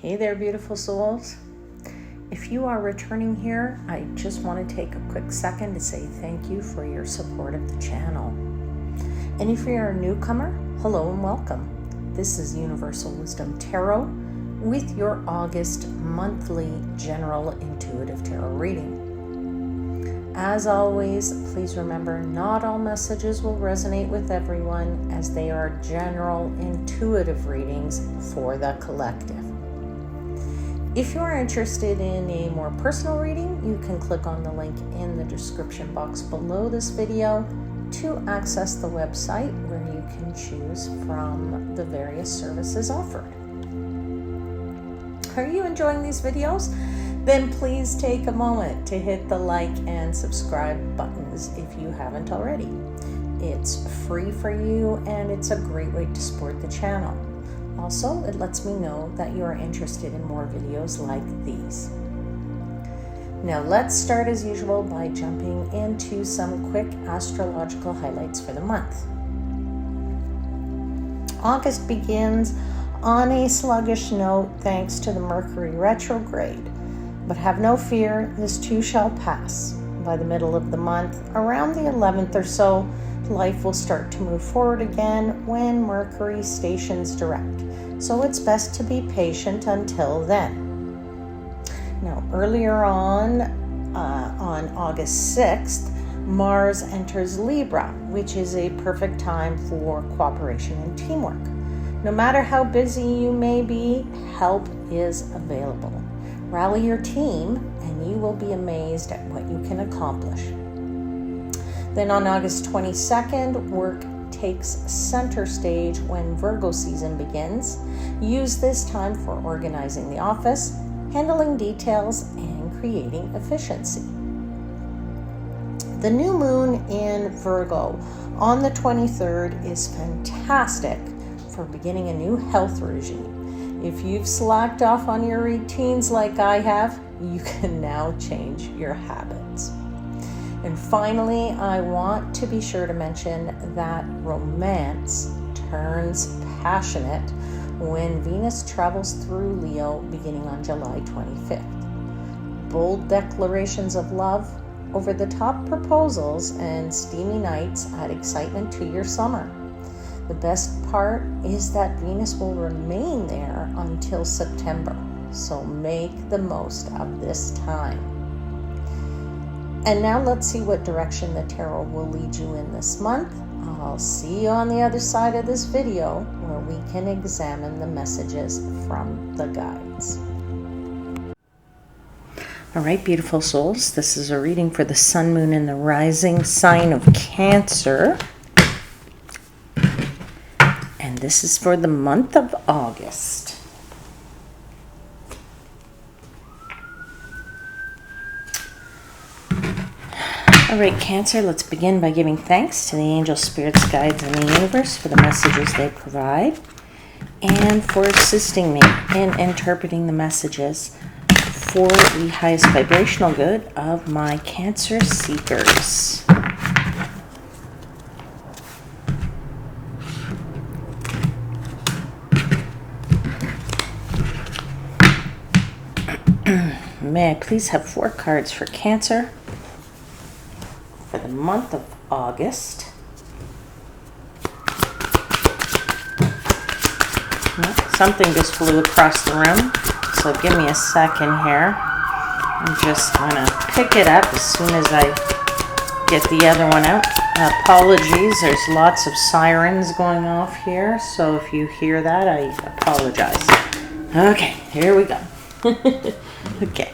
Hey there, beautiful souls. If you are returning here, I just want to take a quick second to say thank you for your support of the channel. And if you're a newcomer, hello and welcome. This is Universal Wisdom Tarot with your August monthly general intuitive tarot reading. As always, please remember not all messages will resonate with everyone, as they are general intuitive readings for the collective. If you're interested in a more personal reading, you can click on the link in the description box below this video to access the website where you can choose from the various services offered. Are you enjoying these videos? Then please take a moment to hit the like and subscribe buttons if you haven't already. It's free for you and it's a great way to support the channel. Also, it lets me know that you are interested in more videos like these. Now let's start as usual by jumping into some quick astrological highlights for the month. August begins on a sluggish note thanks to the Mercury retrograde, but have no fear, this too shall pass. By the middle of the month, around the 11th or so, life will start to move forward again when Mercury stations direct, so it's best to be patient until then. Now, earlier on August 6th, Mars enters Libra, which is a perfect time for cooperation and teamwork. No matter how busy you may be, help is available. Rally your team and you will be amazed at what you can accomplish. Then on August 22nd, work takes center stage when Virgo season begins. Use this time for organizing the office, handling details, and creating efficiency. The new moon in Virgo on the 23rd is fantastic for beginning a new health regime. If you've slacked off on your routines like I have, you can now change your habits. And finally, I want to be sure to mention that romance turns passionate when Venus travels through Leo beginning on July 25th. Bold declarations of love, over-the-top proposals, and steamy nights add excitement to your summer. The best part is that Venus will remain there until September, so make the most of this time. And now let's see what direction the tarot will lead you in this month. I'll see you on the other side of this video where we can examine the messages from the guides. All right, beautiful souls, this is a reading for the sun, moon, and the rising sign of Cancer. And this is for the month of August. All right, Cancer, let's begin by giving thanks to the angels, spirits, guides, and the universe for the messages they provide and for assisting me in interpreting the messages for the highest vibrational good of my Cancer seekers. May I please have 4 cards for Cancer for the month of August. Something just flew across the room, so give me a second here. I'm just going to pick it up as soon as I get the other one out. Apologies, there's lots of sirens going off here, so if you hear that, I apologize. Okay, here we go. Okay,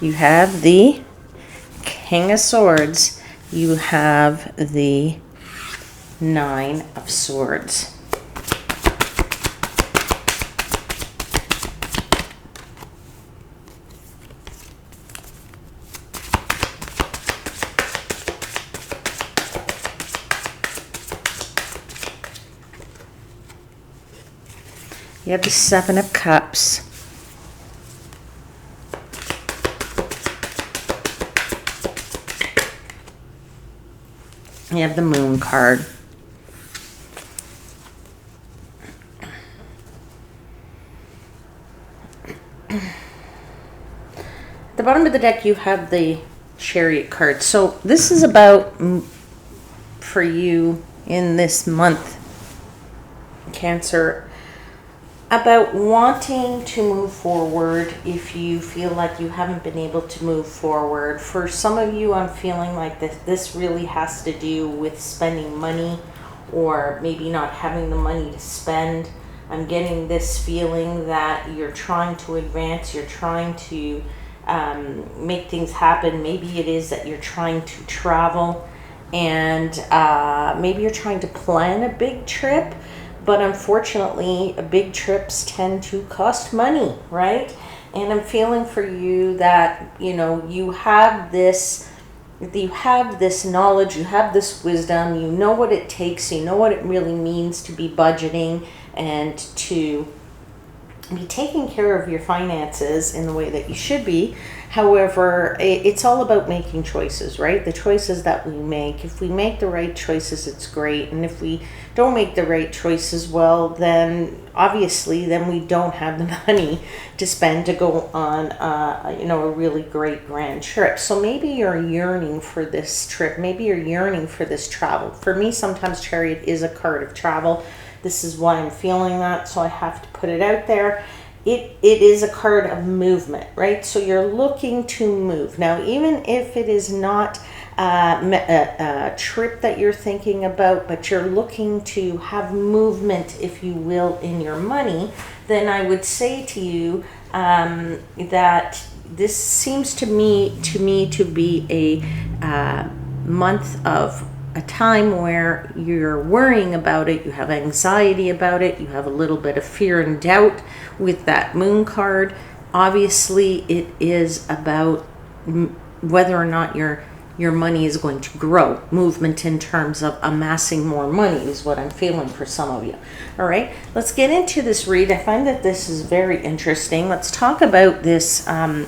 you have the King of Swords. You have the 9 of Swords. You have the 7 of Cups. You have the Moon card. the bottom of the deck, you have the Chariot card. So this is about, for you in this month, Cancer, about wanting to move forward if you feel like you haven't been able to move forward. For some of you, I'm feeling like this really has to do with spending money, or maybe not having the money to spend. I'm getting this feeling that you're trying to advance, you're trying to make things happen. Maybe it is that you're trying to travel, and maybe you're trying to plan a big trip. But unfortunately, big trips tend to cost money, right? And I'm feeling for you that, you have this knowledge, you have this wisdom, you know what it takes, you know what it really means to be budgeting and to be taking care of your finances in the way that you should be. However, it's all about making choices, right? The choices that we make. If we make the right choices, it's great. And if we don't make the right choices, well, then obviously, then we don't have the money to spend to go on, a really great grand trip. So maybe you're yearning for this trip. Maybe you're yearning for this travel. For me, sometimes Chariot is a card of travel. This is why I'm feeling that, so I have to put it out there. It is a card of movement, right? So you're looking to move. Now, even if it is not a trip that you're thinking about, but you're looking to have movement, if you will, in your money, then I would say to you that this seems to me to be a month of a time where you're worrying about it, you have anxiety about it, you have a little bit of fear and doubt with that moon card. Obviously, it is about whether or not your money is going to grow. Movement in terms of amassing more money is what I'm feeling for some of you. All right, let's get into this read. I find that this is very interesting. Let's talk about this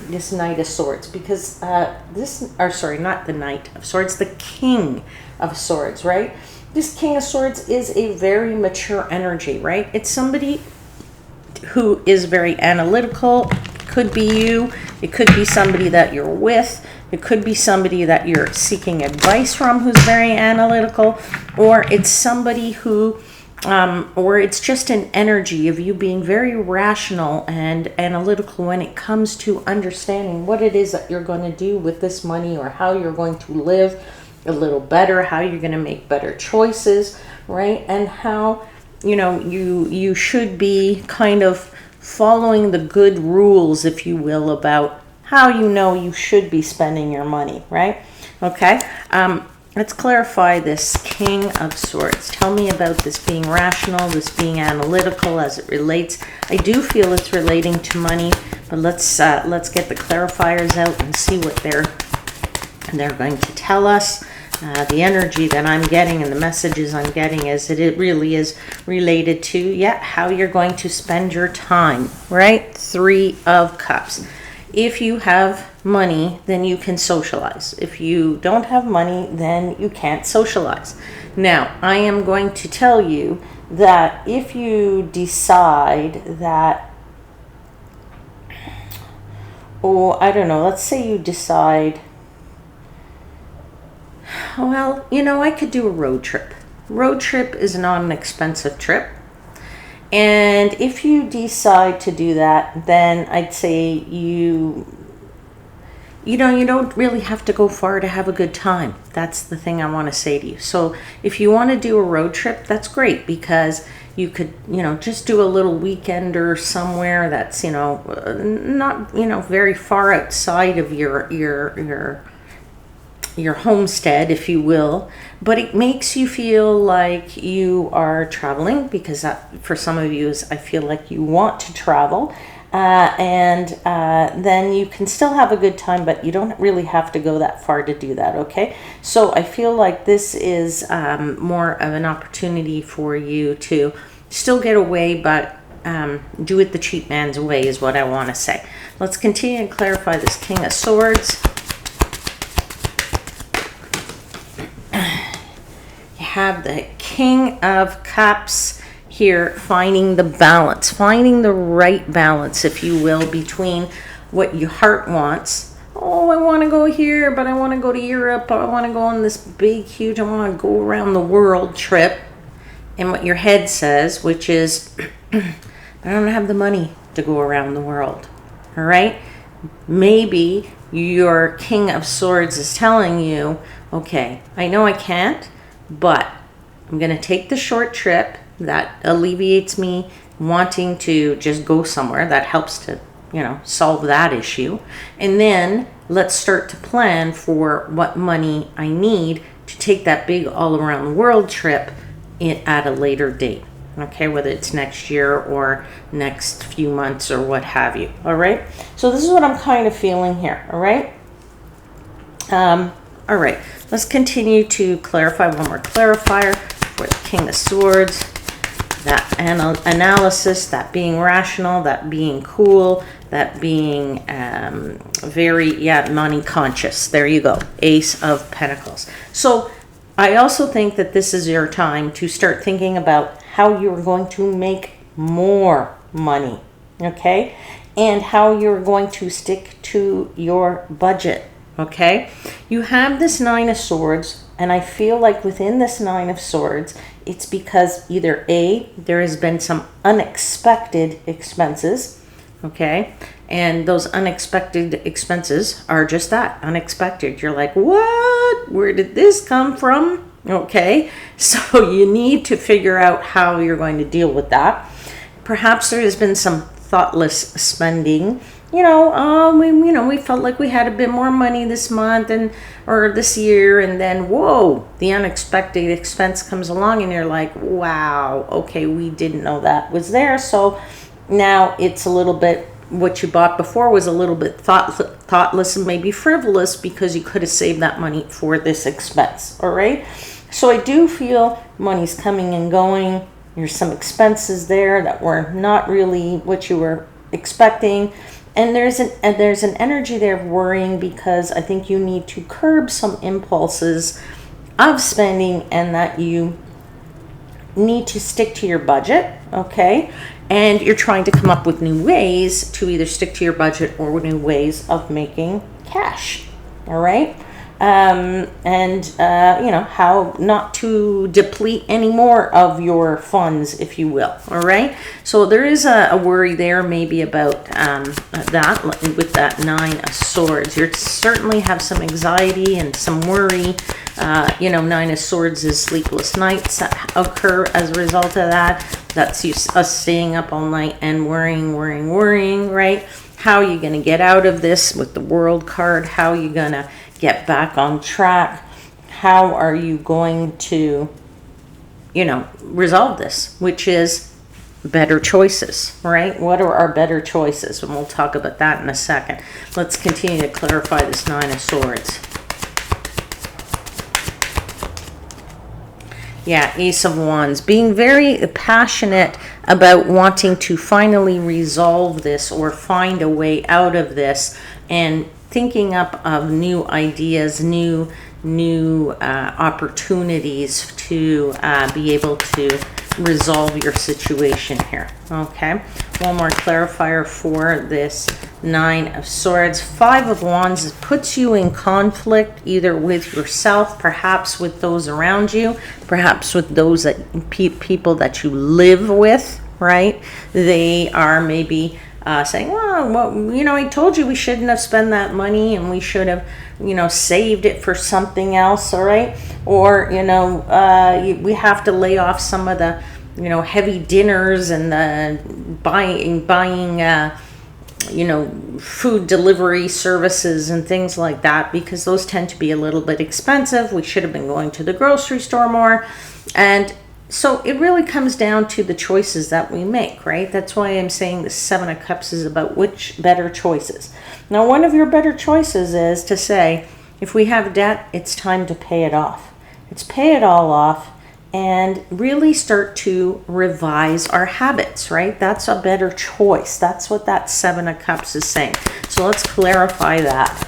this Knight of Swords, because not the Knight of Swords, the King of Swords, right? This King of Swords is a very mature energy, right? It's somebody who is very analytical. It could be you. It could be somebody that you're with. It could be somebody that you're seeking advice from who's very analytical, or it's somebody who, or it's just an energy of you being very rational and analytical when it comes to understanding what it is that you're going to do with this money, or how you're going to live a little better, how you're going to make better choices, right? And how, you should be kind of following the good rules, if you will, about how you should be spending your money, right? Okay, let's clarify this King of Swords. Tell me about this being rational, this being analytical as it relates. I do feel it's relating to money, but let's get the clarifiers out and see what they're going to tell us. The energy that I'm getting and the messages I'm getting is that it really is related to, how you're going to spend your time, right? 3 of Cups. If you have money, then you can socialize. If you don't have money, then you can't socialize. Now, I am going to tell you that if you decide that, let's say you decide, well, I could do a road trip. Road trip is not an expensive trip. And if you decide to do that, then I'd say you don't really have to go far to have a good time. That's the thing I want to say to you. So if you want to do a road trip, that's great, because you could, just do a little weekend or somewhere that's, not, very far outside of your homestead, if you will, but it makes you feel like you are traveling, because that, for some of you, is I feel like you want to travel, and then you can still have a good time, but you don't really have to go that far to do that. Okay, so I feel like this is more of an opportunity for you to still get away, but do it the cheap man's way is what I want to say. Let's continue and clarify this King of Swords. Have the King of Cups here, finding the balance, finding the right balance, if you will, between what your heart wants, oh, I want to go here, but I want to go to Europe, or I want to go on this big, huge, I want to go around the world trip. And what your head says, which is, I don't have the money to go around the world. All right? Maybe your King of Swords is telling you, okay, I know I can't, but I'm going to take the short trip. That alleviates me wanting to just go somewhere. That helps to, solve that issue. And then let's start to plan for what money I need to take that big all around the world trip at a later date. Okay, whether it's next year or next few months or what have you. All right. So this is what I'm kind of feeling here. All right. All right. Let's continue to clarify one more clarifier for the King of Swords. That analysis, that being rational, that being cool, that being very, money conscious. There you go. Ace of Pentacles. So I also think that this is your time to start thinking about how you're going to make more money, okay? And how you're going to stick to your budget, okay? You have this Nine of Swords, and I feel like within this Nine of Swords, it's because either A, there has been some unexpected expenses, okay? And those unexpected expenses are just that, unexpected. You're like, what? Where did this come from? Okay, so you need to figure out how you're going to deal with that. Perhaps there has been some thoughtless spending. We felt like we had a bit more money this month or this year, and then whoa, the unexpected expense comes along, and you're like, wow, okay, we didn't know that was there. So now it's a little bit, what you bought before was a little bit thoughtless and maybe frivolous because you could have saved that money for this expense. All right. So I do feel money's coming and going. There's some expenses there that were not really what you were expecting. And there's an energy there of worrying because I think you need to curb some impulses of spending and that you need to stick to your budget, okay? And you're trying to come up with new ways to either stick to your budget or new ways of making cash, all right? How not to deplete any more of your funds, if you will. All right. So there is a worry there maybe about that with that Nine of Swords. You certainly have some anxiety and some worry. Nine of Swords is sleepless nights that occur as a result of that. That's us staying up all night and worrying, right? How are you going to get out of this with the World card? How are you going to get back on track? How are you going to, resolve this, which is better choices, right? What are our better choices? And we'll talk about that in a second. Let's continue to clarify this Nine of Swords. Yeah, Ace of Wands. Being very passionate about wanting to finally resolve this or find a way out of this, and thinking up of new ideas, new opportunities to be able to resolve your situation here. Okay, one more clarifier for this Nine of Swords. Five of Wands puts you in conflict either with yourself, perhaps with those around you, perhaps with those people that you live with, right? They are maybe saying, well, I told you we shouldn't have spent that money and we should have, saved it for something else, all right? Or, we have to lay off some of the, heavy dinners and the buying, food delivery services and things like that, because those tend to be a little bit expensive. We should have been going to the grocery store more. And so it really comes down to the choices that we make, right? That's why I'm saying the Seven of Cups is about which better choices. Now, one of your better choices is to say, if we have debt, it's time to pay it off. It's pay it all off and really start to revise our habits, right? That's a better choice. That's what that Seven of Cups is saying. So let's clarify that.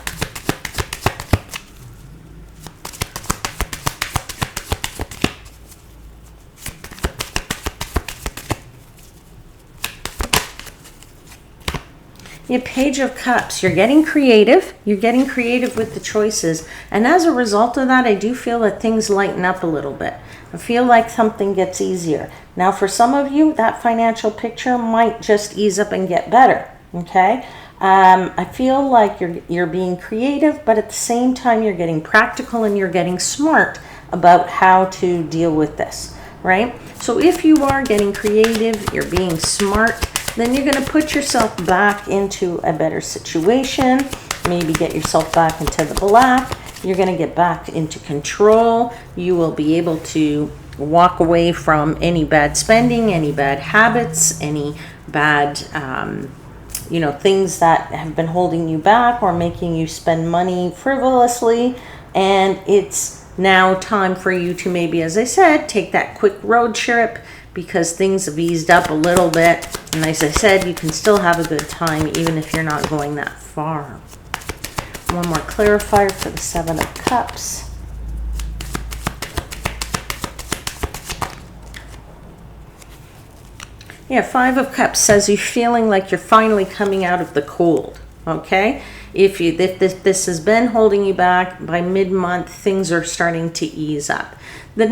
Your Page of Cups. You're getting creative. You're getting creative with the choices. And as a result of that, I do feel that things lighten up a little bit. I feel like something gets easier. Now, for some of you, that financial picture might just ease up and get better. Okay? I feel like you're being creative, but at the same time, you're getting practical and you're getting smart about how to deal with this, right? So if you are getting creative, you're being smart, then you're going to put yourself back into a better situation, maybe get yourself back into the black. You're going to get back into control. You will be able to walk away from any bad spending, any bad habits, any bad things that have been holding you back or making you spend money frivolously. And it's now time for you to maybe, as I said, take that quick road trip because things have eased up a little bit. And as I said, you can still have a good time even if you're not going that far. One more clarifier for the Seven of Cups. Yeah, Five of Cups says you're feeling like you're finally coming out of the cold, okay? If this has been holding you back, by mid-month, things are starting to ease up. The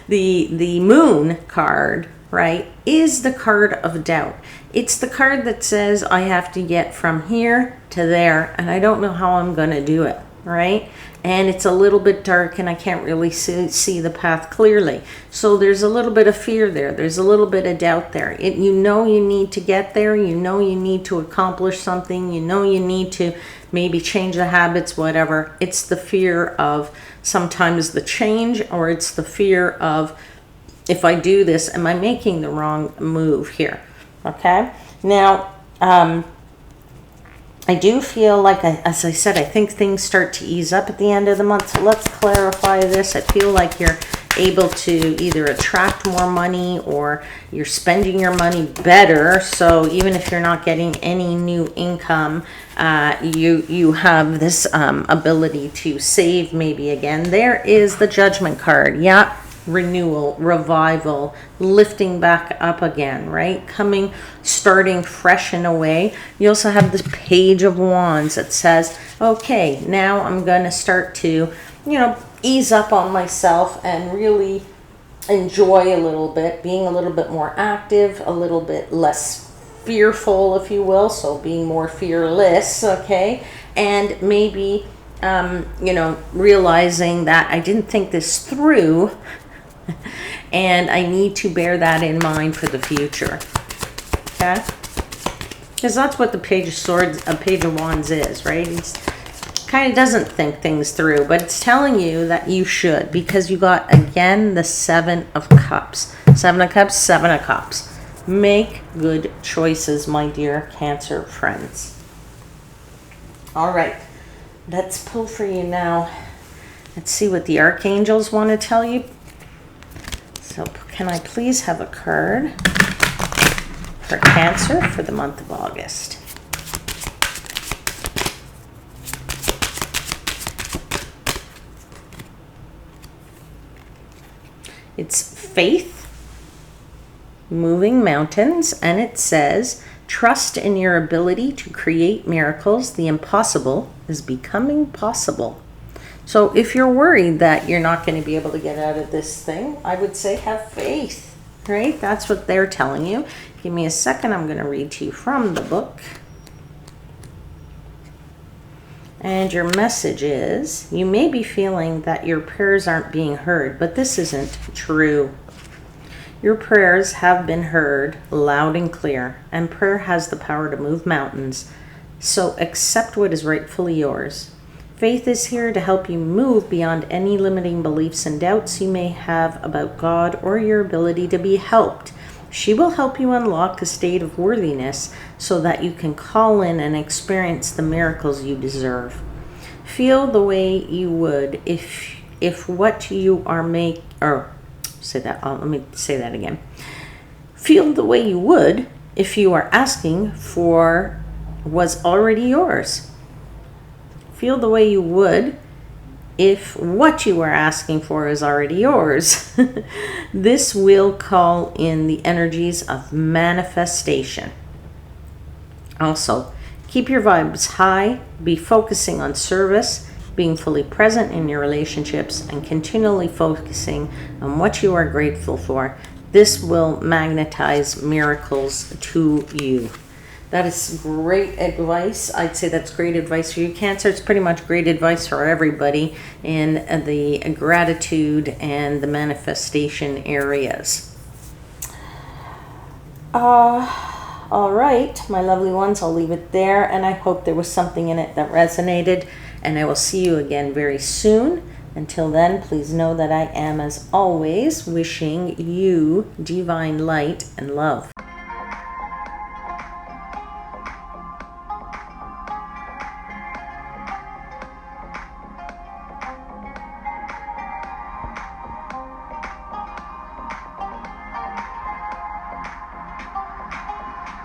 the Moon card, right, is the card of doubt. It's the card that says I have to get from here to there, and I don't know how I'm going to do it, right? And it's a little bit dark and I can't really see the path clearly. So there's a little bit of fear there. There's a little bit of doubt there. You know you need to get there. You know you need to accomplish something. You know you need to maybe change the habits, whatever. It's the fear of sometimes the change, or it's the fear of, if I do this, am I making the wrong move here? Okay? Now, I do feel like, as I said, I think things start to ease up at the end of the month. So let's clarify this. I feel like you're able to either attract more money or you're spending your money better. So even if you're not getting any new income, you have this ability to save maybe again. There is the Judgment card. Yeah. Renewal, revival, lifting back up again, right? Starting fresh in a way. You also have this Page of Wands that says, okay, now I'm going to start to, ease up on myself and really enjoy a little bit, being a little bit more active, a little bit less fearful, if you will. So being more fearless, okay? And maybe, realizing that I didn't think this through and I need to bear that in mind for the future. Okay? Because that's what the Page of Swords, a Page of Wands is, right? It's kind of doesn't think things through, but it's telling you that you should, because you got, again, the Seven of Cups. Seven of Cups, Seven of Cups. Make good choices, my dear Cancer friends. All right. Let's pull for you now. Let's see what the archangels want to tell you. So can I please have a card for Cancer for the month of August? It's Faith, Moving Mountains, and it says, trust in your ability to create miracles. The impossible is becoming possible. So if you're worried that you're not going to be able to get out of this thing, I would say have faith, right? That's what they're telling you. Give me a second. I'm going to read to you from the book. And your message is, you may be feeling that your prayers aren't being heard, but this isn't true. Your prayers have been heard loud and clear, and prayer has the power to move mountains. So accept what is rightfully yours. Faith is here to help you move beyond any limiting beliefs and doubts you may have about God or your ability to be helped. She will help you unlock a state of worthiness so that you can call in and experience the miracles you deserve. Feel the way you would if what you are let me say that again. Feel the way you would if you are asking for was already yours. Feel the way you would if what you are asking for is already yours, this will call in the energies of manifestation. Also, keep your vibes high, be focusing on service, being fully present in your relationships, and continually focusing on what you are grateful for. This will magnetize miracles to you. That is great advice. I'd say that's great advice for you, Cancer. It's pretty much great advice for everybody in the gratitude and the manifestation areas. All right, my lovely ones, I'll leave it there, and I hope there was something in it that resonated, and I will see you again very soon. Until then, please know that I am, as always, wishing you divine light and love.